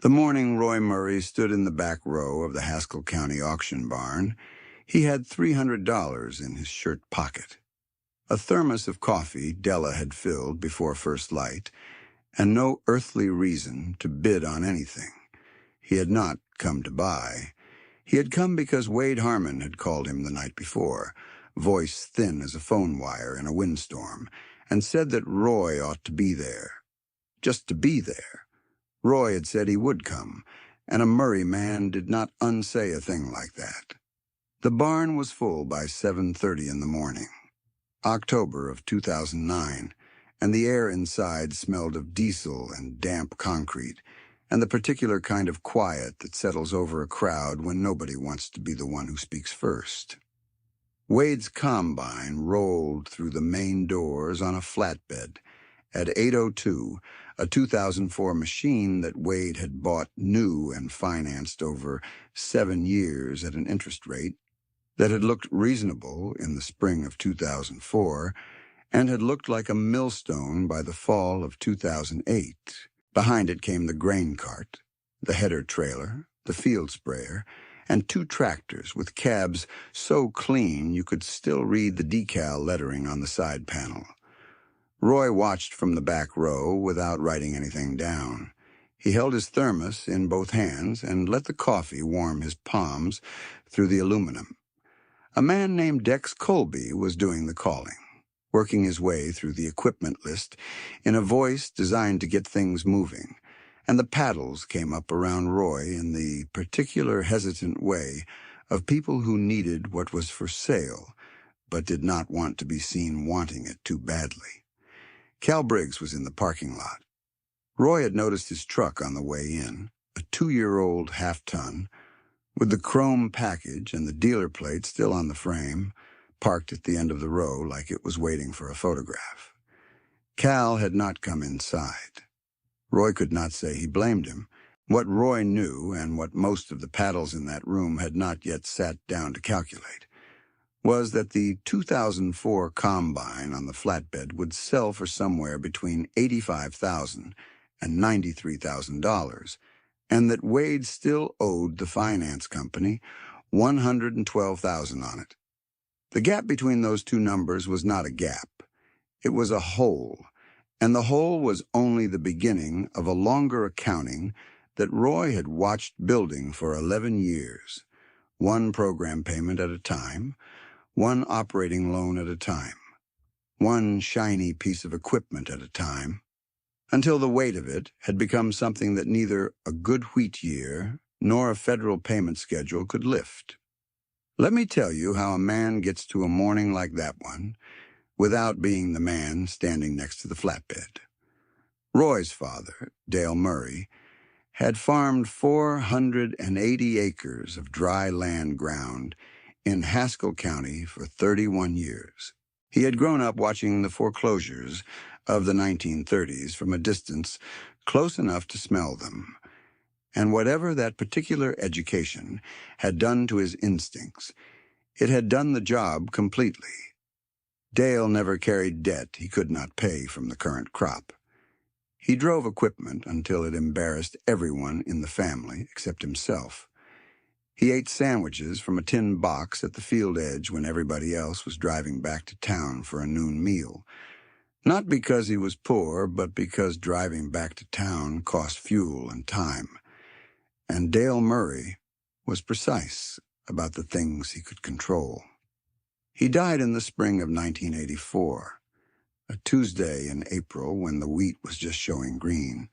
The morning Roy Murray stood in the back row of the Haskell County auction barn, he had $300 in his shirt pocket. A thermos of coffee Della had filled before first light, and no earthly reason to bid on anything. He had not come to buy. He had come because Wade Harmon had called him the night before, voice thin as a phone wire in a windstorm, and said that Roy ought to be there. Just to be there. Roy had said he would come, and a Murray man did not unsay a thing like that. The barn was full by 7:30 in the morning, October of 2009, and the air inside smelled of diesel and damp concrete, and the particular kind of quiet that settles over a crowd when nobody wants to be the one who speaks first. Wade's combine rolled through the main doors on a flatbed. At 8:02, a 2004 machine that Wade had bought new and financed over 7 years at an interest rate that had looked reasonable in the spring of 2004 and had looked like a millstone by the fall of 2008. Behind it came the grain cart, the header trailer, the field sprayer, and 2 tractors with cabs so clean you could still read the decal lettering on the side panel. Roy watched from the back row without writing anything down. He held his thermos in both hands and let the coffee warm his palms through the aluminum. A man named Dex Colby was doing the calling, working his way through the equipment list in a voice designed to get things moving, and the paddles came up around Roy in the particular hesitant way of people who needed what was for sale, but did not want to be seen wanting it too badly. Cal Briggs was in the parking lot. Roy had noticed his truck on the way in, a 2-year-old half-ton, with the chrome package and the dealer plate still on the frame, parked at the end of the row like it was waiting for a photograph. Cal had not come inside. Roy could not say he blamed him. What Roy knew, and what most of the paddles in that room had not yet sat down to calculate, was that the 2004 Combine on the flatbed would sell for somewhere between $85,000 and $93,000, and that Wade still owed the finance company $112,000 on it. The gap between those two numbers was not a gap. It was a hole, and the hole was only the beginning of a longer accounting that Roy had watched building for 11 years, one program payment at a time, one operating loan at a time, one shiny piece of equipment at a time, until the weight of it had become something that neither a good wheat year nor a federal payment schedule could lift. Let me tell you how a man gets to a morning like that one without being the man standing next to the flatbed. Roy's father, Dale Murray, had farmed 480 acres of dry land ground in Haskell County for 31 years. He had grown up watching the foreclosures of the 1930s from a distance close enough to smell them, and whatever that particular education had done to his instincts, it had done the job completely. Dale never carried debt he could not pay from the current crop. He drove equipment until it embarrassed everyone in the family except himself. He ate sandwiches from a tin box at the field edge when everybody else was driving back to town for a noon meal. Not because he was poor, but because driving back to town cost fuel and time. And Dale Murray was precise about the things he could control. He died in the spring of 1984, a Tuesday in April when the wheat was just showing green,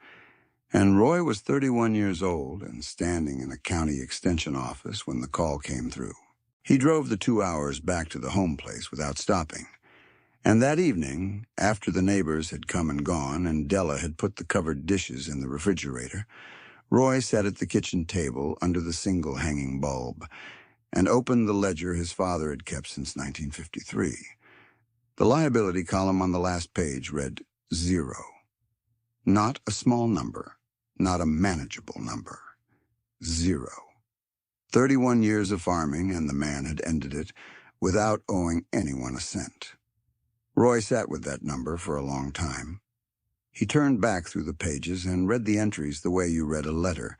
and Roy was 31 years old and standing in a county extension office when the call came through. He drove the 2 hours back to the home place without stopping. And that evening, after the neighbors had come and gone and Della had put the covered dishes in the refrigerator, Roy sat at the kitchen table under the single hanging bulb and opened the ledger his father had kept since 1953. The liability column on the last page read 0. Not a small number, not a manageable number. 0. 31 years of farming, and the man had ended it without owing anyone a cent. Roy sat with that number for a long time. He turned back through the pages and read the entries the way you read a letter.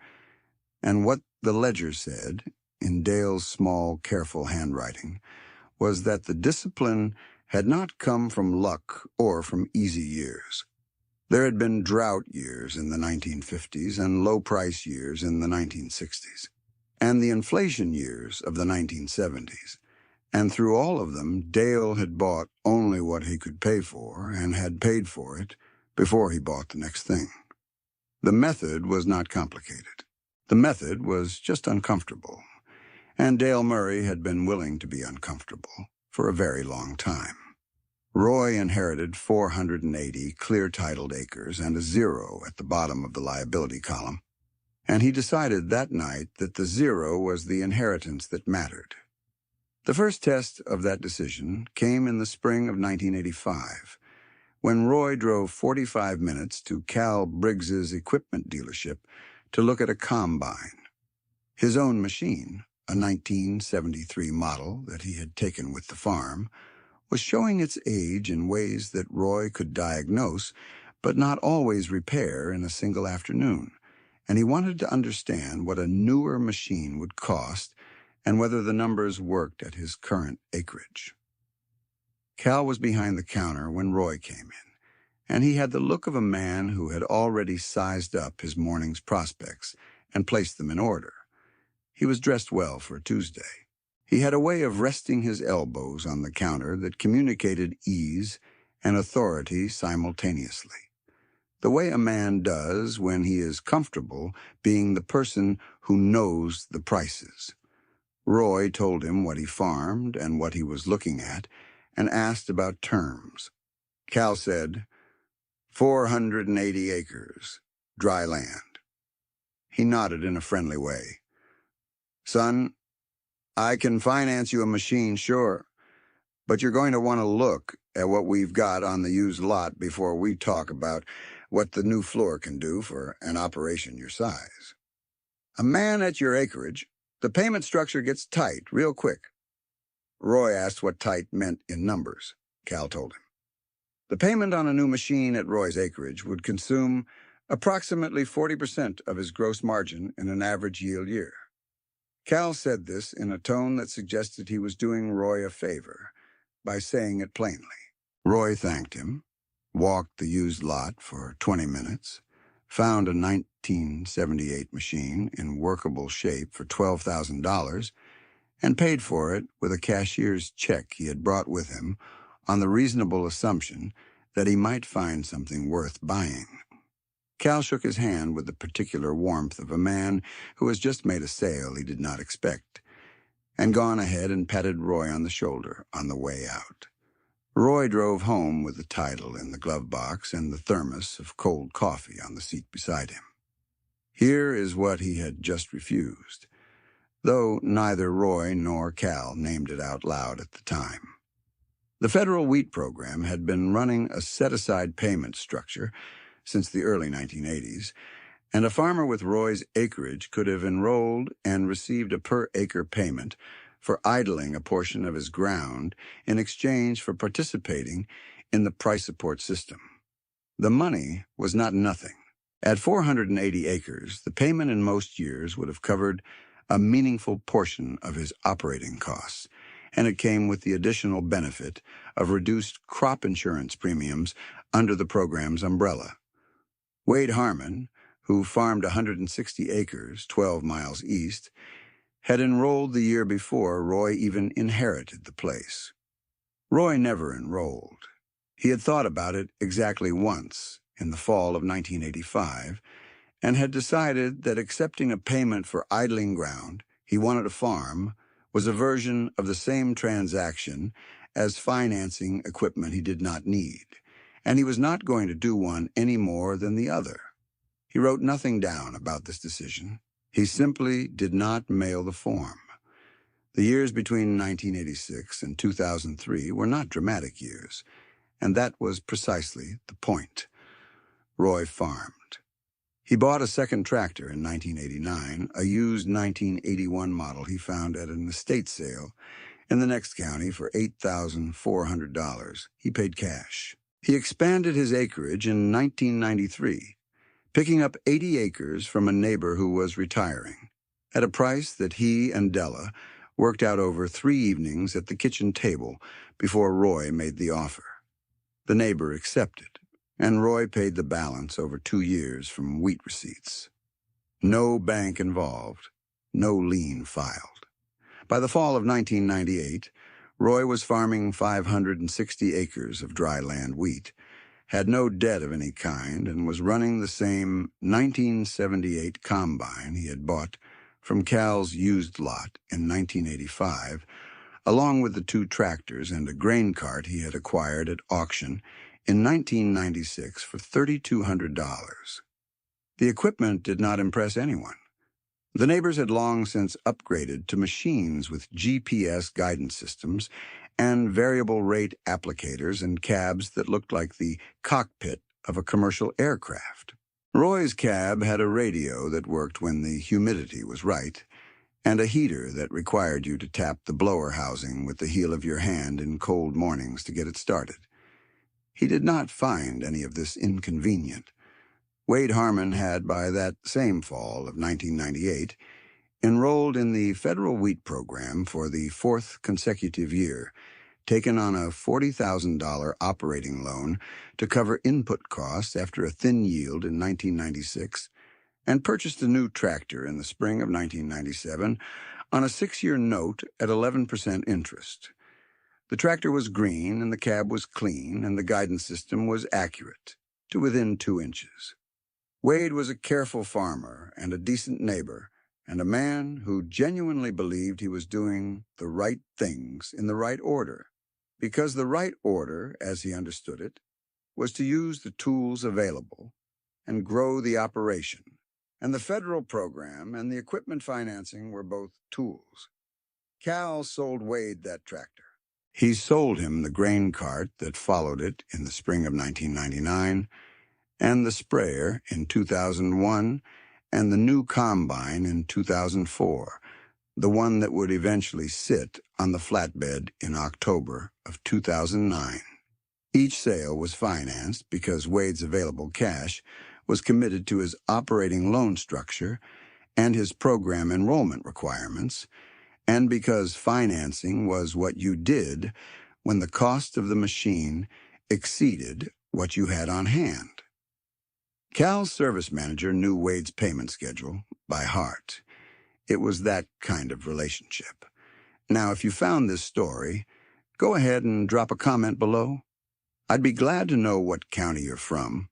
And what the ledger said, in Dale's small, careful handwriting, was that the discipline had not come from luck or from easy years. There had been drought years in the 1950s and low-price years in the 1960s, and the inflation years of the 1970s. And through all of them, Dale had bought only what he could pay for and had paid for it before he bought the next thing. The method was not complicated. The method was just uncomfortable, and Dale Murray had been willing to be uncomfortable for a very long time. Roy inherited 480 clear-titled acres and a zero at the bottom of the liability column, and he decided that night that the zero was the inheritance that mattered. The first test of that decision came in the spring of 1985, when Roy drove 45 minutes to Cal Briggs's equipment dealership to look at a combine. His own machine, a 1973 model that he had taken with the farm, was showing its age in ways that Roy could diagnose but not always repair in a single afternoon, and he wanted to understand what a newer machine would cost and whether the numbers worked at his current acreage. Cal was behind the counter when Roy came in, and he had the look of a man who had already sized up his morning's prospects and placed them in order. He was dressed well for a Tuesday. He had a way of resting his elbows on the counter that communicated ease and authority simultaneously, the way a man does when he is comfortable being the person who knows the prices. Roy told him what he farmed and what he was looking at, and asked about terms. Cal said, 480 acres, dry land. He nodded in a friendly way. Son, I can finance you a machine, sure, but you're going to want to look at what we've got on the used lot before we talk about what the new floor can do for an operation your size. A man at your acreage, the payment structure gets tight real quick. Roy asked what tight meant in numbers. Cal told him. The payment on a new machine at Roy's acreage would consume approximately 40% of his gross margin in an average yield year. Cal said this in a tone that suggested he was doing Roy a favor by saying it plainly. Roy thanked him, walked the used lot for 20 minutes, found a 1978 machine in workable shape for $12,000, and paid for it with a cashier's check he had brought with him on the reasonable assumption that he might find something worth buying. Cal shook his hand with the particular warmth of a man who has just made a sale he did not expect, and gone ahead and patted Roy on the shoulder on the way out. Roy drove home with the title in the glove box and the thermos of cold coffee on the seat beside him. Here is what he had just refused, though neither Roy nor Cal named it out loud at the time. The federal wheat program had been running a set-aside payment structure since the early 1980s, and a farmer with Roy's acreage could have enrolled and received a per-acre payment for idling a portion of his ground in exchange for participating in the price support system. The money was not nothing. At 480 acres, the payment in most years would have covered a meaningful portion of his operating costs, and it came with the additional benefit of reduced crop insurance premiums under the program's umbrella. Wade Harmon, who farmed 160 acres 12 miles east, had enrolled the year before Roy even inherited the place. Roy never enrolled. He had thought about it exactly once in the fall of 1985 and had decided that accepting a payment for idling ground he wanted to farm was a version of the same transaction as financing equipment he did not need, and he was not going to do one any more than the other. He wrote nothing down about this decision. He simply did not mail the form. The years between 1986 and 2003 were not dramatic years, and that was precisely the point. Roy farmed. He bought a second tractor in 1989, a used 1981 model he found at an estate sale in the next county for $8,400. He paid cash. He expanded his acreage in 1993, picking up 80 acres from a neighbor who was retiring, at a price that he and Della worked out over 3 evenings at the kitchen table before Roy made the offer. The neighbor accepted, and Roy paid the balance over 2 years from wheat receipts. No bank involved, no lien filed. By the fall of 1998, Roy was farming 560 acres of dry land wheat, had no debt of any kind, and was running the same 1978 combine he had bought from Cal's used lot in 1985, along with the 2 tractors and a grain cart he had acquired at auction in 1996 for $3,200. The equipment did not impress anyone. The neighbors had long since upgraded to machines with GPS guidance systems and variable rate applicators and cabs that looked like the cockpit of a commercial aircraft. Roy's cab had a radio that worked when the humidity was right, and a heater that required you to tap the blower housing with the heel of your hand in cold mornings to get it started. He did not find any of this inconvenient. Wade Harmon had, by that same fall of 1998, enrolled in the federal wheat program for the 4th consecutive year, taken on a $40,000 operating loan to cover input costs after a thin yield in 1996, and purchased a new tractor in the spring of 1997 on a 6-year note at 11% interest. The tractor was green, and the cab was clean, and the guidance system was accurate, to within 2 inches. Wade was a careful farmer and a decent neighbor, and a man who genuinely believed he was doing the right things in the right order, because the right order, as he understood it, was to use the tools available and grow the operation, and the federal program and the equipment financing were both tools. Cal sold Wade that tractor. He sold him the grain cart that followed it in the spring of 1999, and the sprayer in 2001, and the new combine in 2004, the one that would eventually sit on the flatbed in October of 2009. Each sale was financed because Wade's available cash was committed to his operating loan structure and his program enrollment requirements, and because financing was what you did when the cost of the machine exceeded what you had on hand. Cal's service manager knew Wade's payment schedule by heart. It was that kind of relationship. Now, if you found this story, go ahead and drop a comment below. I'd be glad to know what county you're from,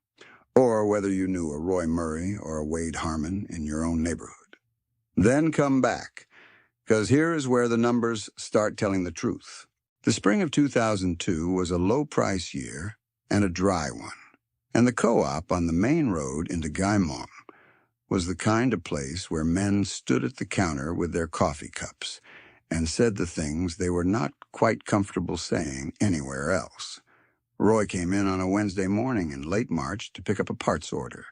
or whether you knew a Roy Murray or a Wade Harmon in your own neighborhood. Then come back, because here is where the numbers start telling the truth. The spring of 2002 was a low-price year and a dry one. And the co-op on the main road into Gaimon was the kind of place where men stood at the counter with their coffee cups and said the things they were not quite comfortable saying anywhere else. Roy came in on a Wednesday morning in late March to pick up a parts order,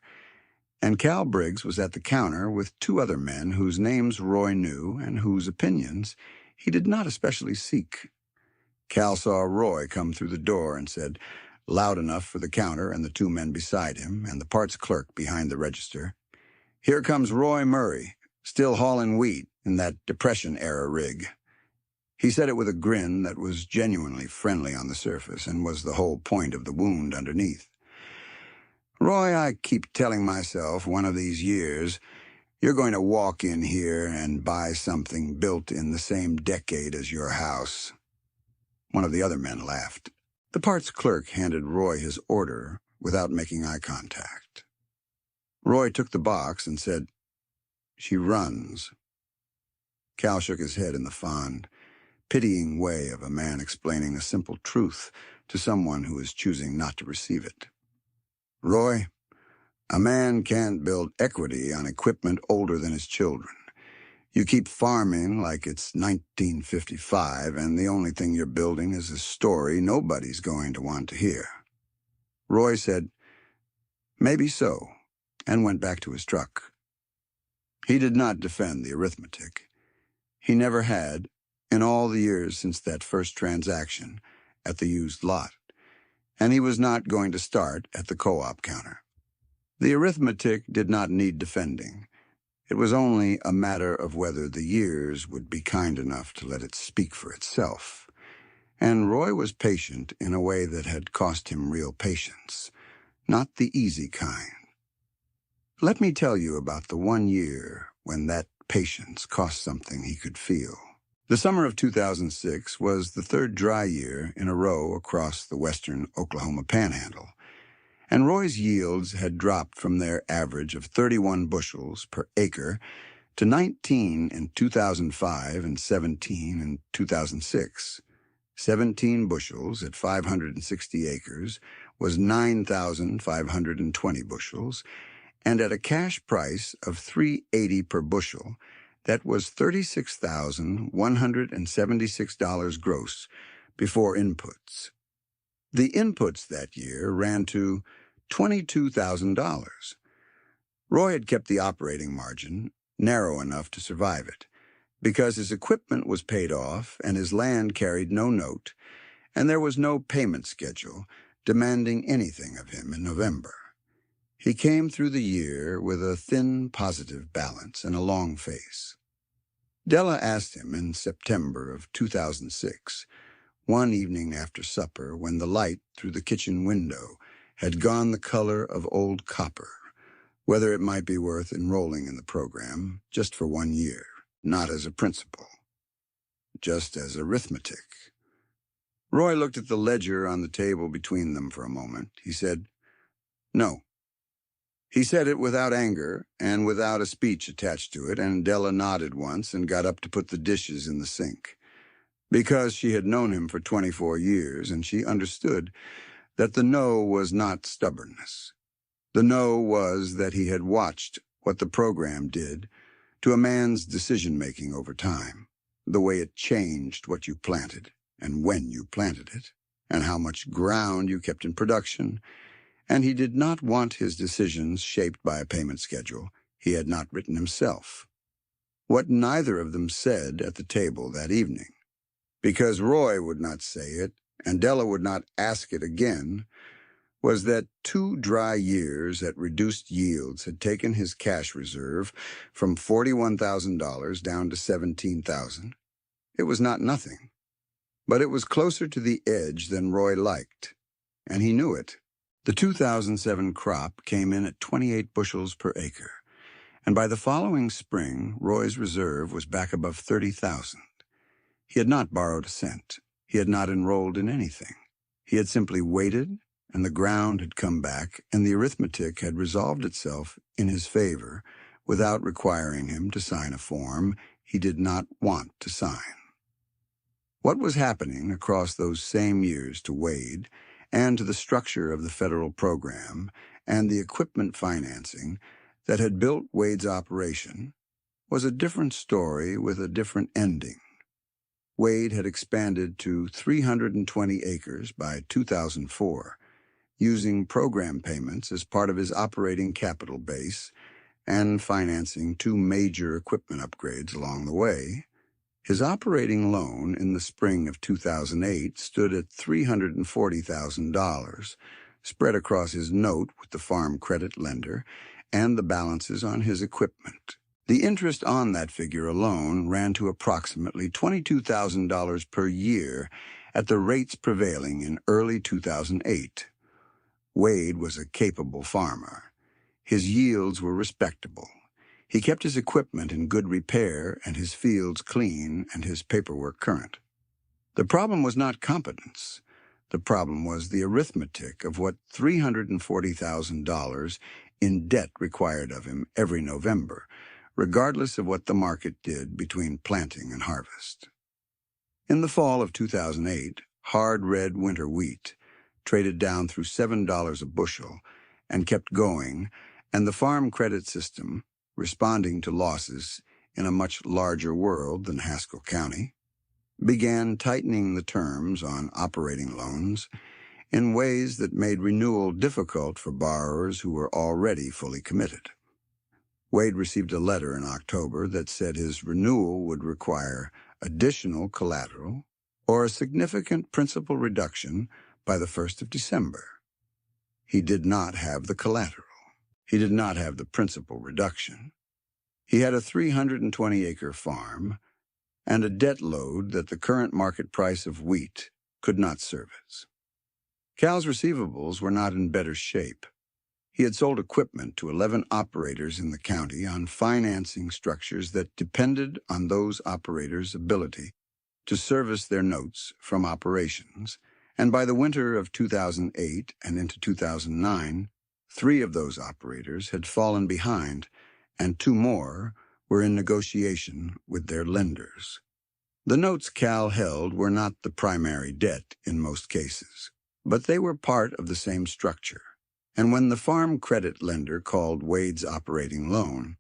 and Cal Briggs was at the counter with 2 other men whose names Roy knew and whose opinions he did not especially seek. Cal saw Roy come through the door and said, loud enough for the counter and the 2 men beside him and the parts clerk behind the register, "Here comes Roy Murray, still hauling wheat in that Depression-era rig." He said it with a grin that was genuinely friendly on the surface and was the whole point of the wound underneath. "Roy, I keep telling myself one of these years, you're going to walk in here and buy something built in the same decade as your house." One of the other men laughed. The parts clerk handed Roy his order without making eye contact. Roy took the box and said, "She runs." Cal shook his head in the fond, pitying way of a man explaining a simple truth to someone who is choosing not to receive it. "Roy, a man can't build equity on equipment older than his children. You keep farming like it's 1955, and the only thing you're building is a story nobody's going to want to hear." Roy said, "Maybe so," and went back to his truck. He did not defend the arithmetic. He never had, in all the years since that first transaction at the used lot. and he was not going to start at the co-op counter. The arithmetic did not need defending. It was only a matter of whether the years would be kind enough to let it speak for itself. And Roy was patient in a way that had cost him real patience, not the easy kind. Let me tell you about the 1 year when that patience cost something he could feel. The summer of 2006 was the third dry year in a row across the western Oklahoma Panhandle, and Roy's yields had dropped from their average of 31 bushels per acre to 19 in 2005 and 17 in 2006. 17 bushels at 560 acres was 9,520 bushels, and at a cash price of $3.80 per bushel, that was $36,176 gross before inputs. The inputs that year ran to $22,000. Roy had kept the operating margin narrow enough to survive it, because his equipment was paid off and his land carried no note, and there was no payment schedule demanding anything of him in November. He came through the year with a thin, positive balance and a long face. Della asked him in September of 2006, one evening after supper when the light through the kitchen window had gone the color of old copper, whether it might be worth enrolling in the program just for 1 year, not as a principal, just as arithmetic. Roy looked at the ledger on the table between them for a moment. He said, "No." He said it without anger and without a speech attached to it, and Della nodded once and got up to put the dishes in the sink. Because she had known him for 24 years, and she understood that the no was not stubbornness. The no was that he had watched what the program did to a man's decision-making over time, the way it changed what you planted and when you planted it, and how much ground you kept in production, and he did not want his decisions shaped by a payment schedule he had not written himself. What neither of them said at the table that evening, because Roy would not say it and Della would not ask it again, was that 2 dry years at reduced yields had taken his cash reserve from $41,000 down to $17,000. It was not nothing, but it was closer to the edge than Roy liked, and he knew it. The 2007 crop came in at 28 bushels per acre, and by the following spring, Roy's reserve was back above $30,000. He had not borrowed a cent. He had not enrolled in anything. He had simply waited, and the ground had come back, and the arithmetic had resolved itself in his favor without requiring him to sign a form he did not want to sign. What was happening across those same years to Wade and to the structure of the federal program and the equipment financing that had built Wade's operation was a different story with a different ending. Wade had expanded to 320 acres by 2004, using program payments as part of his operating capital base and financing 2 major equipment upgrades along the way. His operating loan in the spring of 2008 stood at $340,000, spread across his note with the farm credit lender and the balances on his equipment. The interest on that figure alone ran to approximately $22,000 per year at the rates prevailing in early 2008. Wade was a capable farmer. His yields were respectable. He kept his equipment in good repair and his fields clean and his paperwork current. The problem was not competence. The problem was the arithmetic of what $340,000 in debt required of him every November, regardless of what the market did between planting and harvest. In the fall of 2008, hard red winter wheat traded down through $7 a bushel and kept going, and the farm credit system, responding to losses in a much larger world than Haskell County, began tightening the terms on operating loans in ways that made renewal difficult for borrowers who were already fully committed. Wade received a letter in October that said his renewal would require additional collateral or a significant principal reduction by the 1st of December. He did not have the collateral. He did not have the principal reduction. He had a 320-acre farm and a debt load that the current market price of wheat could not service. Cal's receivables were not in better shape. He had sold equipment to 11 operators in the county on financing structures that depended on those operators' ability to service their notes from operations, and by the winter of 2008 and into 2009, 3 of those operators had fallen behind, and 2 more were in negotiation with their lenders. The notes Cal held were not the primary debt in most cases, but they were part of the same structure. And when the farm credit lender called Wade's operating loan,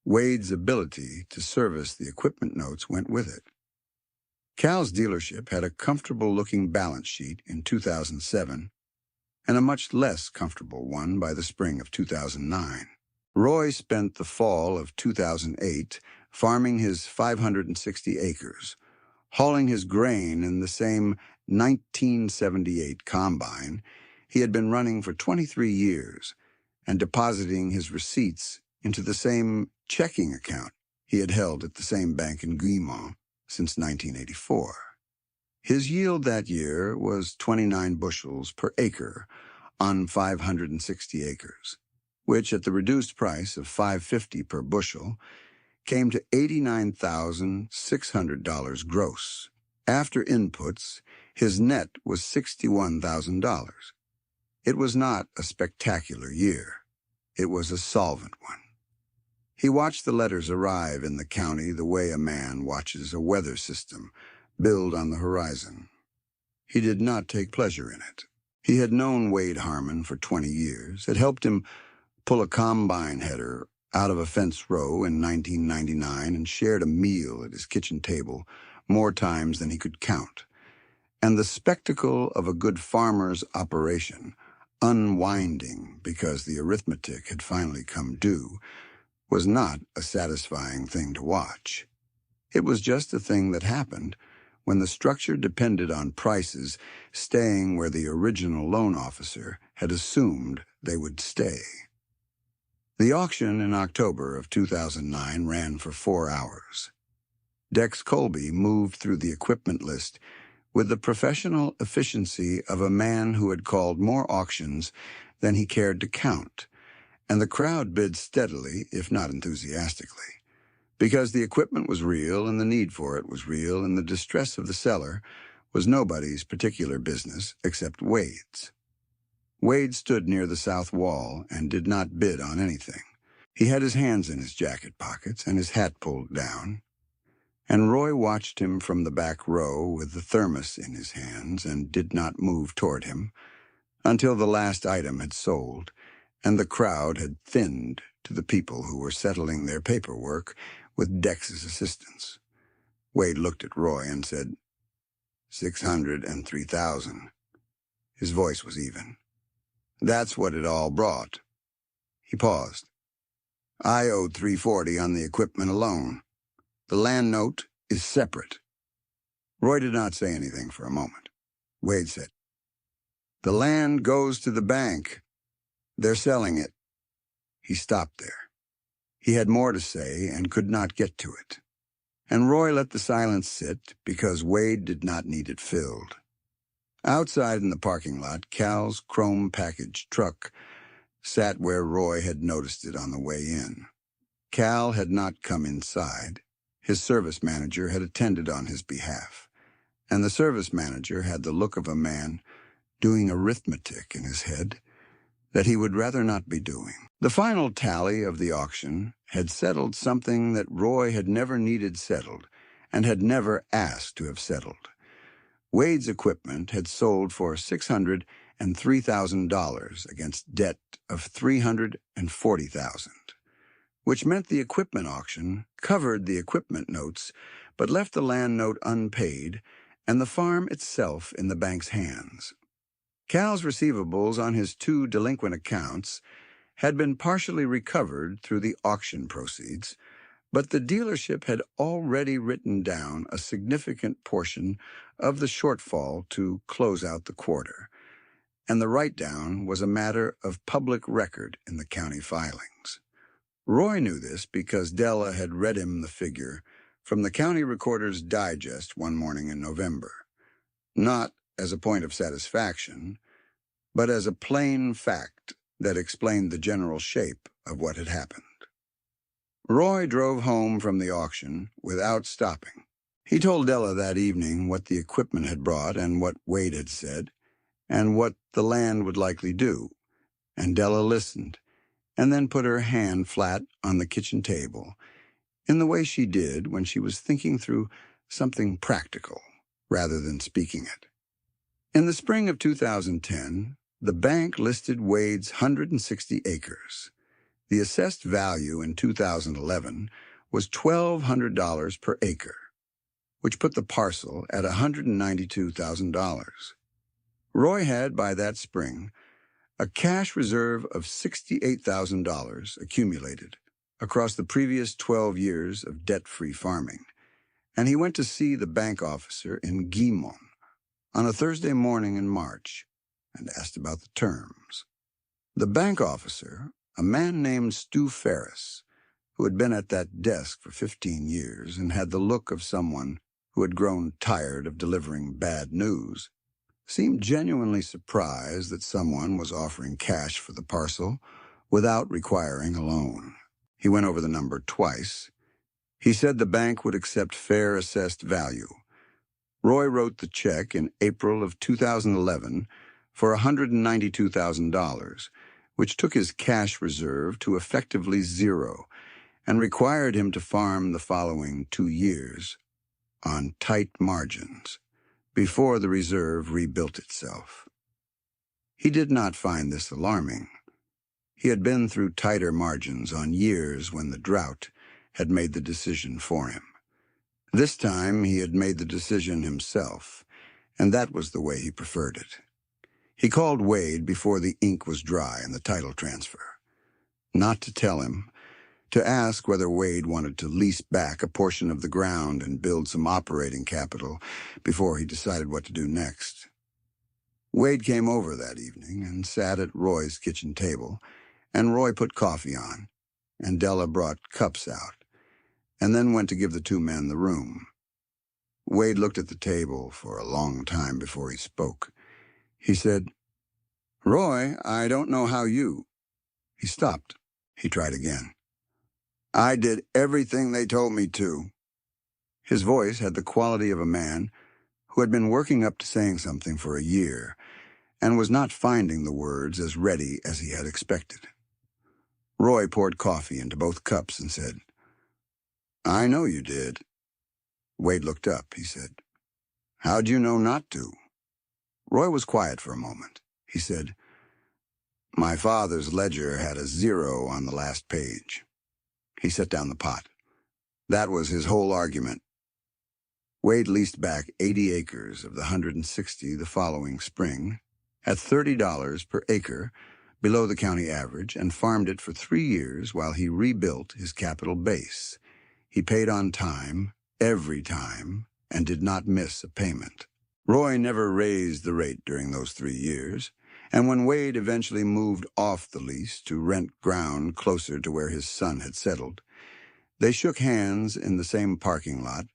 Wade's ability to service the equipment notes went with it. Cal's dealership had a comfortable-looking balance sheet in 2007 and a much less comfortable one by the spring of 2009. Roy spent the fall of 2008 farming his 560 acres, hauling his grain in the same 1978 combine he had been running for 23 years, and depositing his receipts into the same checking account he had held at the same bank in Guimont since 1984. His yield that year was 29 bushels per acre on 560 acres, which at the reduced price of $5.50 per bushel came to $89,600 gross. After inputs, his net was $61,000. It was not a spectacular year. It was a solvent one. He watched the letters arrive in the county the way a man watches a weather system build on the horizon. He did not take pleasure in it. He had known Wade Harmon for 20 years, had helped him pull a combine header out of a fence row in 1999 and shared a meal at his kitchen table more times than he could count. And the spectacle of a good farmer's operation, unwinding because the arithmetic had finally come due, was not a satisfying thing to watch. It was just a thing that happened when the structure depended on prices staying where the original loan officer had assumed they would stay. The auction in October of 2009 ran for 4 hours. Dex Colby moved through the equipment list with the professional efficiency of a man who had called more auctions than he cared to count, and the crowd bid steadily, if not enthusiastically, because the equipment was real and the need for it was real and the distress of the seller was nobody's particular business except Wade's. Wade stood near the south wall and did not bid on anything. He had his hands in his jacket pockets and his hat pulled down, and Roy watched him from the back row with the thermos in his hands and did not move toward him until the last item had sold and the crowd had thinned to the people who were settling their paperwork with Dex's assistance. Wade looked at Roy and said, $603,000. His voice was even. That's what it all brought. He paused. I owed $340 on the equipment alone. The land note is separate. Roy did not say anything for a moment. Wade said, the land goes to the bank. They're selling it. He stopped there. He had more to say and could not get to it. And Roy let the silence sit because Wade did not need it filled. Outside in the parking lot, Cal's chrome package truck sat where Roy had noticed it on the way in. Cal had not come inside. His service manager had attended on his behalf, and the service manager had the look of a man doing arithmetic in his head that he would rather not be doing. The final tally of the auction had settled something that Roy had never needed settled and had never asked to have settled. Wade's equipment had sold for $603,000 against debt of $340,000, which meant the equipment auction covered the equipment notes but left the land note unpaid and the farm itself in the bank's hands. Cal's receivables on his 2 delinquent accounts had been partially recovered through the auction proceeds, but the dealership had already written down a significant portion of the shortfall to close out the quarter, and the write-down was a matter of public record in the county filings. Roy knew this because Della had read him the figure from the County Recorder's Digest one morning in November, not as a point of satisfaction, but as a plain fact that explained the general shape of what had happened. Roy drove home from the auction without stopping. He told Della that evening what the equipment had brought and what Wade had said, and what the land would likely do, and Della listened, and then put her hand flat on the kitchen table, in the way she did when she was thinking through something practical rather than speaking it. In the spring of 2010, the bank listed Wade's 160 acres. The assessed value in 2011 was $1,200 per acre, which put the parcel at $192,000. Roy had, by that spring, a cash reserve of $68,000 accumulated across the previous 12 years of debt-free farming, and he went to see the bank officer in Guimont on a Thursday morning in March and asked about the terms. The bank officer, a man named Stu Ferris, who had been at that desk for 15 years and had the look of someone who had grown tired of delivering bad news, seemed genuinely surprised that someone was offering cash for the parcel without requiring a loan. He went over the number twice. He said the bank would accept fair assessed value. Roy wrote the check in April of 2011 for $192,000, which took his cash reserve to effectively zero and required him to farm the following 2 years on tight margins before the reserve rebuilt itself. He did not find this alarming. He had been through tighter margins on years when the drought had made the decision for him. This time he had made the decision himself, and that was the way he preferred it. He called Wade before the ink was dry in the title transfer. Not to tell him, to ask whether Wade wanted to lease back a portion of the ground and build some operating capital before he decided what to do next. Wade came over that evening and sat at Roy's kitchen table, and Roy put coffee on, and Della brought cups out, and then went to give the two men the room. Wade looked at the table for a long time before he spoke. He said, "Roy, I don't know how you—" He stopped. He tried again. "I did everything they told me to." His voice had the quality of a man who had been working up to saying something for a year and was not finding the words as ready as he had expected. Roy poured coffee into both cups and said, "I know you did." Wade looked up. He said, "How'd you know not to?" Roy was quiet for a moment. He said, "My father's ledger had a 0 on the last page." He set down the pot. That was his whole argument. Wade leased back 80 acres of the 160 the following spring at $30 per acre, below the county average, and farmed it for 3 years while he rebuilt his capital base. He paid on time, every time, and did not miss a payment. Roy never raised the rate during those 3 years, and when Wade eventually moved off the lease to rent ground closer to where his son had settled, they shook hands in the same parking lot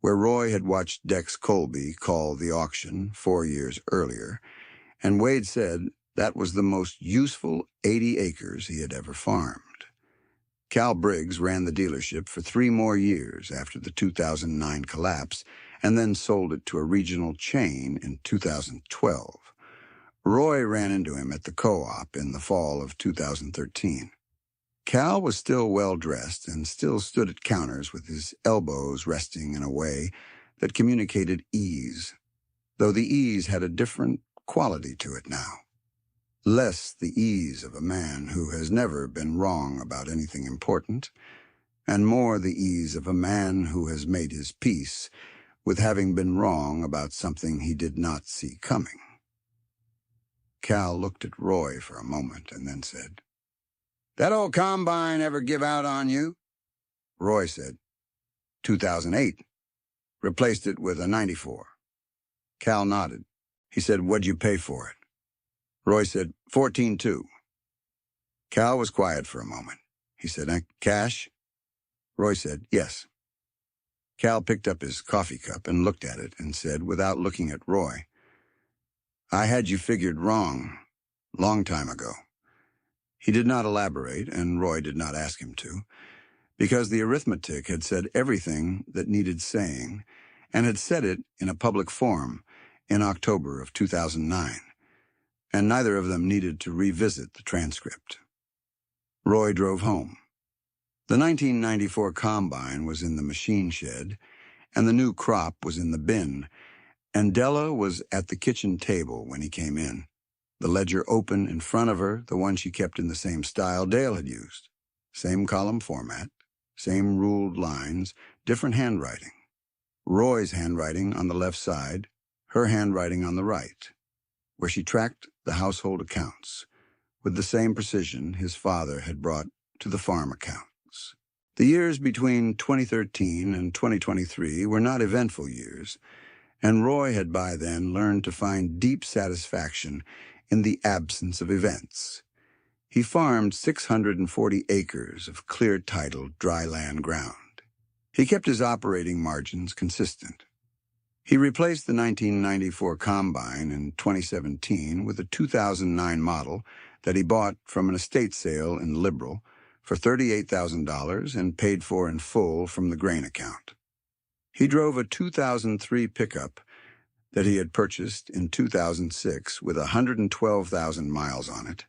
where Roy had watched Dex Colby call the auction 4 years earlier, and Wade said that was the most useful 80 acres he had ever farmed. Cal Briggs ran the dealership for 3 more years after the 2009 collapse, and then sold it to a regional chain in 2012. Roy ran into him at the co-op in the fall of 2013. Cal was still well-dressed and still stood at counters with his elbows resting in a way that communicated ease, though the ease had a different quality to it now. Less the ease of a man who has never been wrong about anything important, and more the ease of a man who has made his peace with having been wrong about something he did not see coming. Cal looked at Roy for a moment and then said, "That old combine ever give out on you?" Roy said, 2008. Replaced it with a 94. Cal nodded. He said, "What'd you pay for it?" Roy said, 14-2. Cal was quiet for a moment. He said, cash? Roy said, yes. Cal picked up his coffee cup and looked at it and said, without looking at Roy, I had you figured wrong, long time ago. He did not elaborate, and Roy did not ask him to, because the arithmetic had said everything that needed saying, and had said it in a public forum in October of 2009, and neither of them needed to revisit the transcript. Roy drove home. The 1994 combine was in the machine shed, and the new crop was in the bin, and Della was at the kitchen table when he came in, the ledger open in front of her, the one she kept in the same style Dale had used. Same column format, same ruled lines, different handwriting. Roy's handwriting on the left side, her handwriting on the right, where she tracked the household accounts, with the same precision his father had brought to the farm accounts. The years between 2013 and 2023 were not eventful years, and Roy had by then learned to find deep satisfaction in the absence of events. He farmed 640 acres of clear-titled dry land ground. He kept his operating margins consistent. He replaced the 1994 combine in 2017 with a 2009 model that he bought from an estate sale in Liberal for $38,000 and paid for in full from the grain account. He drove a 2003 pickup that he had purchased in 2006 with 112,000 miles on it,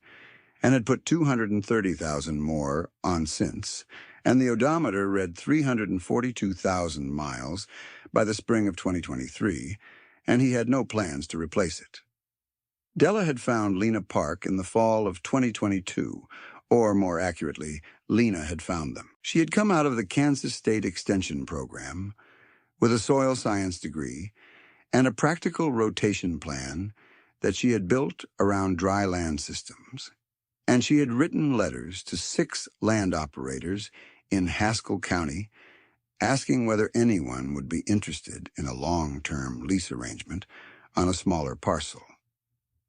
and had put 230,000 more on since, and the odometer read 342,000 miles by the spring of 2023, and he had no plans to replace it. Della had found Lena Park in the fall of 2022, or more accurately, Lena had found them. She had come out of the Kansas State Extension Program with a soil science degree and a practical rotation plan that she had built around dry land systems, and she had written letters to 6 land operators in Haskell County asking whether anyone would be interested in a long-term lease arrangement on a smaller parcel.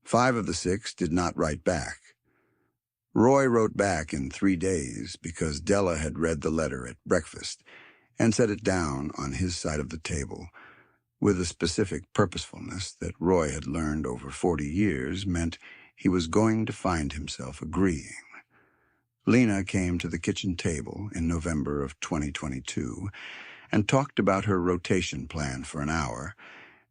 5 of the 6 did not write back. Roy wrote back in 3 days because Della had read the letter at breakfast and set it down on his side of the table with a specific purposefulness that Roy had learned over 40 years meant he was going to find himself agreeing. Lena came to the kitchen table in November of 2022 and talked about her rotation plan for an hour,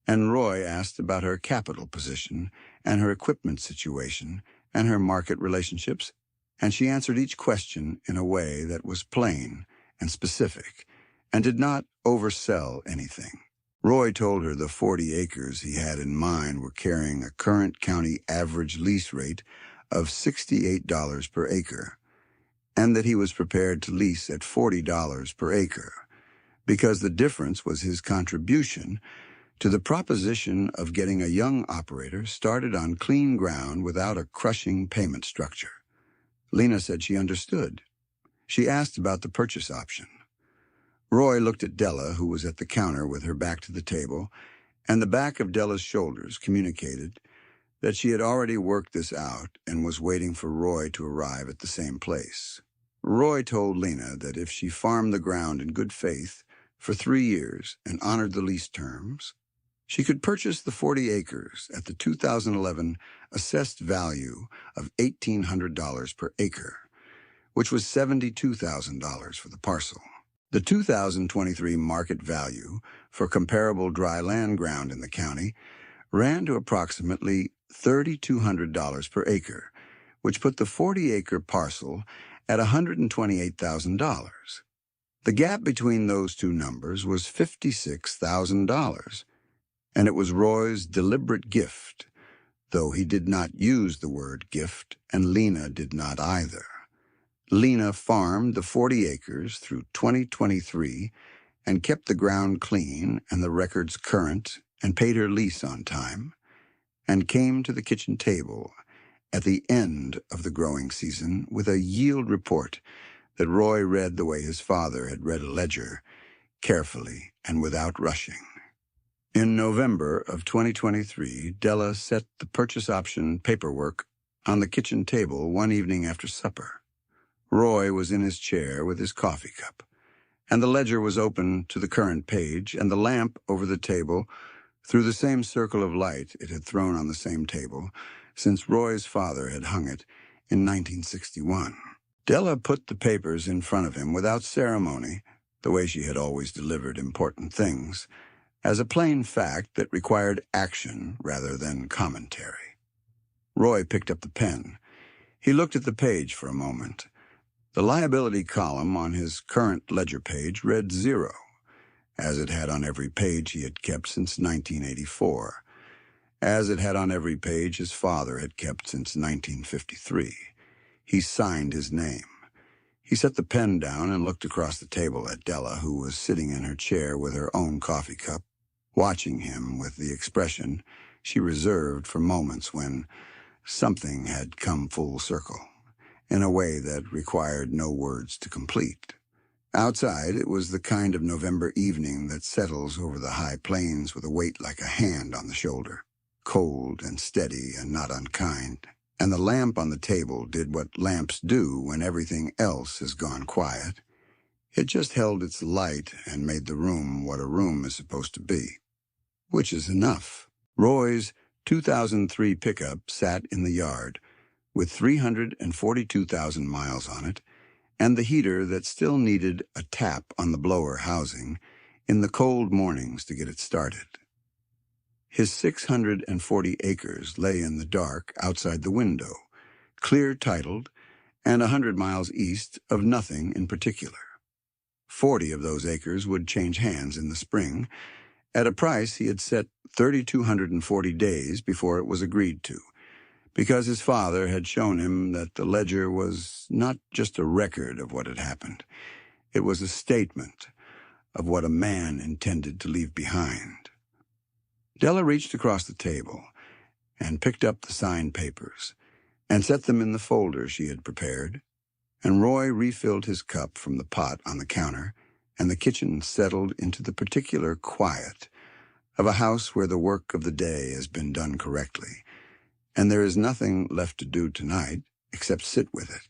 and Roy asked about her capital position and her equipment situation and her market relationships, and she answered each question in a way that was plain and specific and did not oversell anything. Roy told her the 40 acres he had in mind were carrying a current county average lease rate of $68 per acre, and that he was prepared to lease at $40 per acre, because the difference was his contribution to the proposition of getting a young operator started on clean ground without a crushing payment structure. Lena said she understood. She asked about the purchase option. Roy looked at Della, who was at the counter with her back to the table, and the back of Della's shoulders communicated that she had already worked this out and was waiting for Roy to arrive at the same place. Roy told Lena that if she farmed the ground in good faith for 3 years and honored the lease terms, she could purchase the 40 acres at the 2011 assessed value of $1,800 per acre, which was $72,000 for the parcel. The 2023 market value for comparable dry land ground in the county ran to approximately $3,200 per acre, which put the 40-acre parcel at $128,000. The gap between those two numbers was $56,000, and it was Roy's deliberate gift, though he did not use the word gift, and Lena did not either. Lena farmed the 40 acres through 2023 and kept the ground clean and the records current and paid her lease on time, and came to the kitchen table at the end of the growing season with a yield report that Roy read the way his father had read a ledger, carefully and without rushing. In November of 2023, Della set the purchase option paperwork On the kitchen table one evening after supper, Roy was in his chair with his coffee cup, and the ledger was open to the current page, and the lamp over the table threw the same circle of light it had thrown on the same table since Roy's father had hung it in 1961. Della put the papers in front of him without ceremony, the way she had always delivered important things, as a plain fact that required action rather than commentary. Roy picked up the pen. He looked at the page for a moment. The liability column on his current ledger page read 0, as it had on every page he had kept since 1984, as it had on every page his father had kept since 1953. He signed his name. He set the pen down and looked across the table at Della, who was sitting in her chair with her own coffee cup, watching him with the expression she reserved for moments when something had come full circle, in a way that required no words to complete. Outside, it was the kind of November evening that settles over the high plains with a weight like a hand on the shoulder, cold and steady and not unkind. And the lamp on the table did what lamps do when everything else has gone quiet. It just held its light and made the room what a room is supposed to be. Which is enough. Roy's 2003 pickup sat in the yard, with 342,000 miles on it, and the heater that still needed a tap on the blower housing in the cold mornings to get it started. His 640 acres lay in the dark outside the window, clear titled, and 100 miles east of nothing in particular. 40 of those acres would change hands in the spring, at a price he had set 3,240 days before it was agreed to, because his father had shown him that the ledger was not just a record of what had happened. It was a statement of what a man intended to leave behind. Della reached across the table and picked up the signed papers and set them in the folder she had prepared, and Roy refilled his cup from the pot on the counter, and the kitchen settled into the particular quiet of a house where the work of the day has been done correctly, and there is nothing left to do tonight except sit with it.